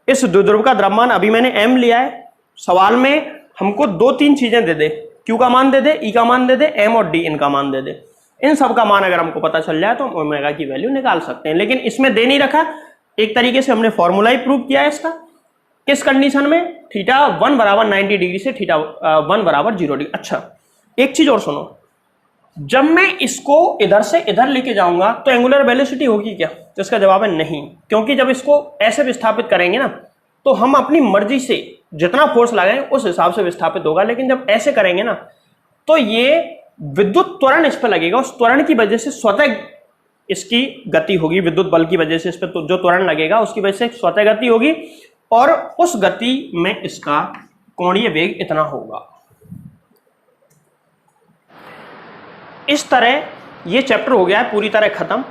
इस द्विध्रुव का द्रव्यमान, अभी मैंने m लिया है, सवाल में हमको 2-3 चीजें दे दे, q का मान दे दे, e का मान दे दे, m और d इनका मान दे दे। इन सब का मान अगर हमको पता चल जाए तो हम ओमेगा की वैल्यू निकाल सकते हैं। लेकिन इसमें दे नहीं रखा, एक तरीके से हमने फॉर्मूला ही प्रूव किया है इसका। किस कंडीशन में, थीटा 1 बराबर 90 डिग्री से थीटा 1 बराबर 0 डिग्री। अच्छा एक चीज और सुनो, जब मैं इसको इधर से इधर लेके जाऊंगा तो एंगुलर वेलोसिटी होगी क्या, तो इसका जवाब है नहीं, क्योंकि जब इसको ऐसे विस्थापित करेंगे ना तो हम अपनी मर्जी से जितना फोर्स लगाएं उस हिसाब से विस्थापित होगा। लेकिन जब ऐसे करेंगे ना तो ये विद्युत त्वरण इस पर लगेगा, उस त्वरण की वजह से स्वतः इसकी गति होगी, विद्युत बल की वजह से इस पर जो त्वरण लगेगा उसकी वजह से स्वतः गति होगी, और उस गति में इसका कोणीय वेग इतना होगा। इस तरह ये चैप्टर हो गया है पूरी तरह खत्म।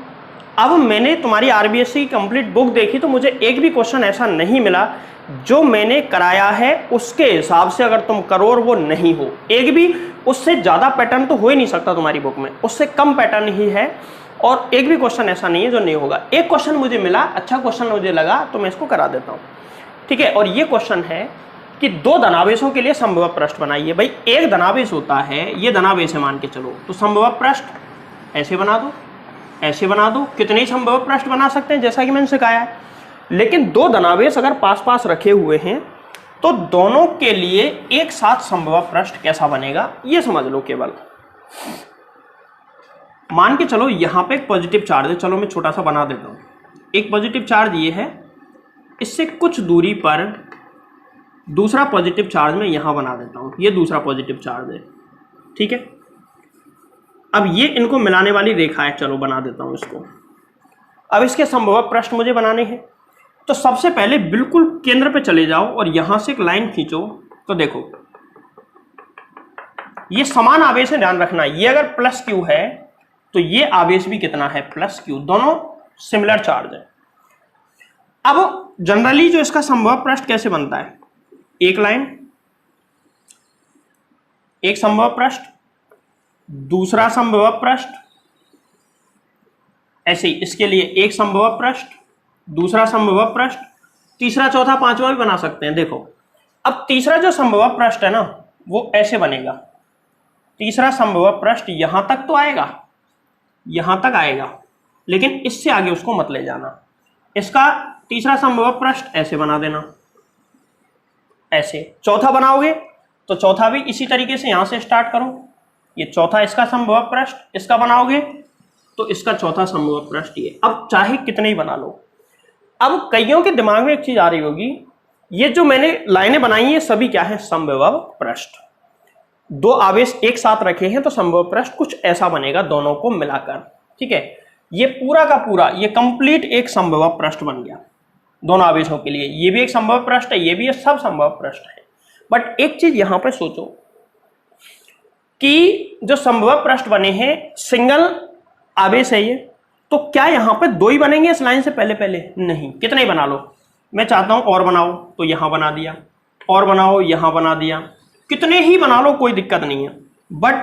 अब मैंने तुम्हारी आरबीएससी की कंप्लीट बुक देखी तो मुझे एक भी क्वेश्चन ऐसा नहीं मिला जो मैंने कराया है उसके हिसाब से अगर तुम करो और वो नहीं हो। एक भी उससे ज्यादा पैटर्न तो हो ही नहीं सकता तुम्हारी बुक में, उससे कम पैटर्न ही है, और एक भी क्वेश्चन ऐसा नहीं है जो नहीं होगा। एक क्वेश्चन मुझे मिला, अच्छा क्वेश्चन मुझे लगा तो मैं इसको करा देता हूँ, ठीक है। और ये क्वेश्चन है कि 2 धनावेशों के लिए संभव पृष्ठ बनाइए। भाई एक धनावेश होता है, ये धनावेश है मान के चलो, तो संभव पृष्ठ ऐसे बना दो, ऐसे बना दो, कितने ही संभव पृष्ठ बना सकते हैं जैसा कि मैंने सिखाया है। लेकिन 2 धनावेश अगर पास पास रखे हुए हैं तो दोनों के लिए एक साथ संभव पृष्ठ कैसा बनेगा ये समझ लो। केवल मान के चलो यहां पे एक पॉजिटिव चार्ज है, चलो मैं छोटा सा बना देता हूं। एक पॉजिटिव चार्ज ये है, इससे कुछ दूरी पर दूसरा पॉजिटिव चार्ज मैं यहां बना देता हूं, ये दूसरा पॉजिटिव चार्ज है, ठीक है। अब ये इनको मिलाने वाली रेखा है, चलो बना देता हूं इसको। अब इसके संभव पृष्ठ मुझे बनाने हैं, तो सबसे पहले बिल्कुल केंद्र पे चले जाओ और यहां से एक लाइन खींचो। तो देखो ये समान आवेश है, ध्यान रखना, ये अगर प्लस क्यू है तो ये आवेश भी कितना है प्लस क्यू, दोनों सिमिलर चार्ज है। अब जनरली जो इसका संभव पृष्ठ कैसे बनता है, एक लाइन, एक संभव पृष्ठ, दूसरा संभव पृष्ठ, ऐसे ही इसके लिए एक संभव पृष्ठ, दूसरा संभव पृष्ठ, तीसरा चौथा पांचवा भी बना सकते हैं। देखो अब तीसरा जो संभव पृष्ठ है ना वो ऐसे बनेगा, तीसरा संभव पृष्ठ यहां तक तो आएगा, यहां तक आएगा, लेकिन इससे आगे उसको मत ले जाना। इसका तीसरा संभव पृष्ठ ऐसे बना देना, ऐसे। चौथा बनाओगे तो चौथा भी इसी तरीके से यहां से स्टार्ट करो, ये चौथा इसका संभव पृष्ठ, इसका बनाओगे तो इसका चौथा संभव पृष्ठ ये। अब चाहे कितने ही बना लो। अब कईयों के दिमाग में एक चीज आ रही होगी, ये जो मैंने लाइनें बनाई हैं सभी क्या है संभव पृष्ठ। 2 आवेश एक साथ रखे हैं तो संभव पृष्ठ कुछ ऐसा बनेगा दोनों को मिलाकर, ठीक है। ये पूरा का पूरा ये कंप्लीट एक संभव पृष्ठ बन गया दोनों आवेशों के लिए। ये भी एक संभव पृष्ठ है, ये भी सब संभव पृष्ठ है। बट एक चीज यहां पर सोचो कि जो संभव पृष्ठ बने हैं सिंगल आवेश है ये, तो क्या यहां पे 2 ही बनेंगे इस लाइन से पहले पहले? नहीं, कितने ही बना लो। मैं चाहता हूं और बनाओ तो यहां बना दिया, और बनाओ यहां बना दिया, कितने ही बना लो कोई दिक्कत नहीं है। बट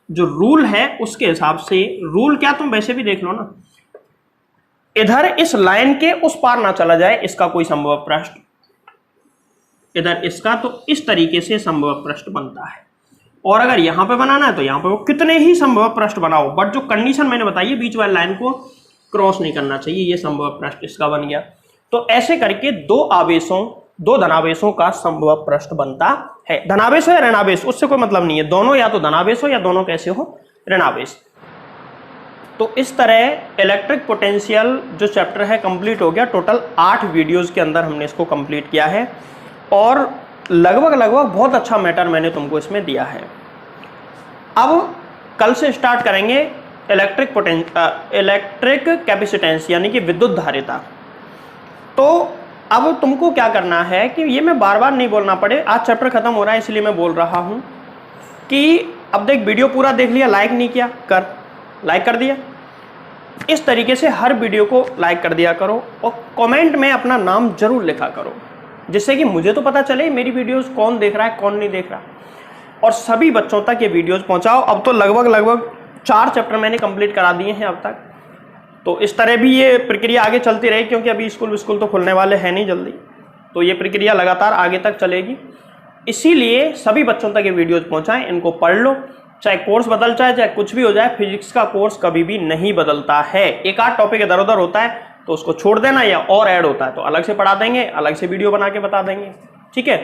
जो रूल है उसके हिसाब से, रूल क्या तुम वैसे भी देख लो ना, इधर इस लाइन के उस पार ना चला जाए इसका कोई संभव पृष्ठ, इधर इसका, तो इस तरीके से संभव पृष्ठ बनता है। और अगर यहां पे बनाना है तो यहां पे वो कितने ही संभव पृष्ठ बनाओ, बट जो कंडीशन मैंने बताई है बीच वाली लाइन को क्रॉस नहीं करना चाहिए, ये संभव पृष्ठ इसका बन गया। तो ऐसे करके 2 धनावेशों का संभव पृष्ठ बनता है। धनावेश हो या ऋणावेश उससे कोई मतलब नहीं है, दोनों या तो धनावेश हो या दोनों कैसे हो ऋणावेश। तो इस तरह इलेक्ट्रिक पोटेंशियल जो चैप्टर है कंप्लीट हो गया। टोटल 8 वीडियोस के अंदर हमने इसको कंप्लीट किया है और लगभग बहुत अच्छा मैटर मैंने तुमको इसमें दिया है। अब कल से स्टार्ट करेंगे इलेक्ट्रिक कैपेसिटेंस यानी कि विद्युत धारिता। तो अब तुमको क्या करना है कि ये मैं बार बार नहीं बोलना पड़े, आज चैप्टर खत्म हो रहा है इसलिए मैं बोल रहा हूं कि अब देख वीडियो पूरा देख लिया, लाइक नहीं किया कर, लाइक कर दिया। इस तरीके से हर वीडियो को लाइक कर दिया करो और कमेंट में अपना नाम जरूर लिखा करो, जिससे कि मुझे तो पता चले मेरी वीडियोस कौन देख रहा है कौन नहीं देख रहा। और सभी बच्चों तक ये वीडियोस पहुंचाओ। अब तो लगभग 4 चैप्टर मैंने कंप्लीट करा दिए हैं अब तक। तो इस तरह भी ये प्रक्रिया आगे चलती रही, क्योंकि अभी स्कूल तो खुलने वाले हैं नहीं जल्दी, तो ये प्रक्रिया लगातार आगे तक चलेगी। इसीलिए सभी बच्चों तक ये वीडियोस पहुंचाएं, इनको पढ़ लो। चाहे कोर्स बदल जाए, चाहे कुछ भी हो जाए, फिजिक्स का कोर्स कभी भी नहीं बदलता है। एक आध टॉपिक इधर उधर होता है तो उसको छोड़ देना, या और ऐड होता है तो अलग से पढ़ा देंगे, अलग से वीडियो बना के बता देंगे, ठीक है।